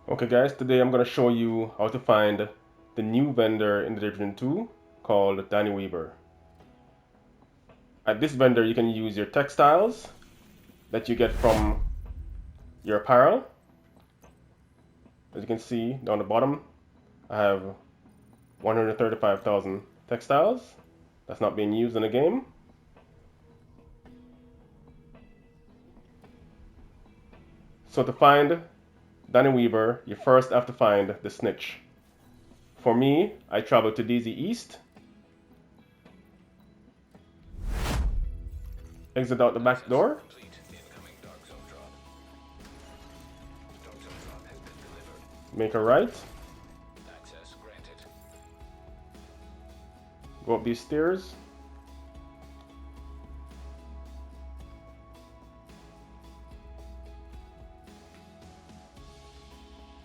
Okay guys, today I'm going to show you how to find the new vendor in the Division 2 called Danny Weaver. At this vendor you can use your textiles that you get from your apparel. As you can see down the bottom, I have 135,000 textiles that's not being used in the game. So to find Danny Weaver, you first have to find the snitch. For me, I traveled to DZ East, exit out the back door, make a right, go up these stairs,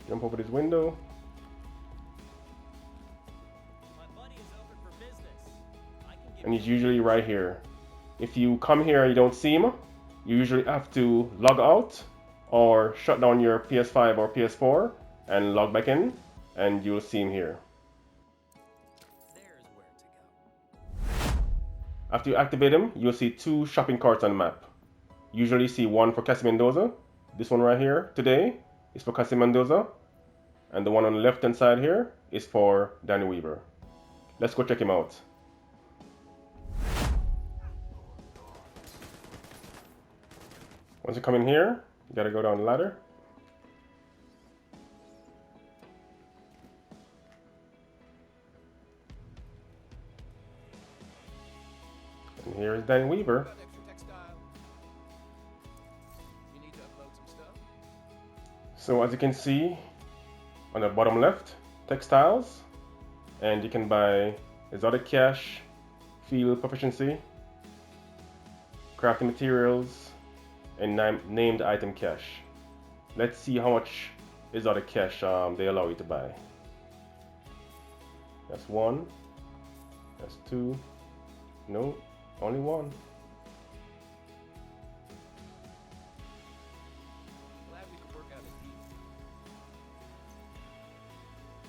jump over this window, and he's usually right here. If you come here and you don't see him, you usually have to log out or shut down your PS5 or PS4 and log back in, and you'll see him here. After you activate him, you'll see two shopping carts on the map. Usually see one for Cassie Mendoza. This one right here today is for Cassie Mendoza, and the one on the left hand side here is for Danny Weaver. Let's go check him out. Once you come in here, you gotta go down the ladder. And here is Danny Weaver. So as you can see on the bottom left, textiles, and you can buy exotic cash, field proficiency, crafting materials, and named item cash. Let's see how much exotic cash they allow you to buy. That's one, that's two, no, only one.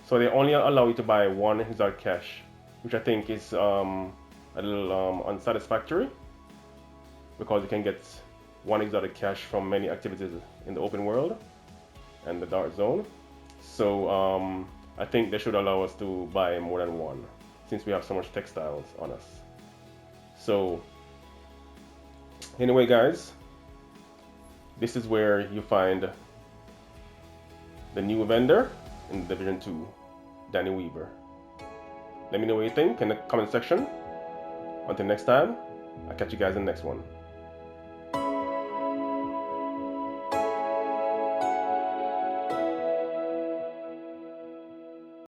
So they only allow you to buy one exotic cash, which I think is a little unsatisfactory, because you can get one exotic cash from many activities in the open world and the dark zone. So I think they should allow us to buy more than one, since we have so much textiles on us. So anyway guys, this is where you find the new vendor in Division 2, Danny Weaver. Let me know what you think in the comment section. Until next time, I'll catch you guys in the next one.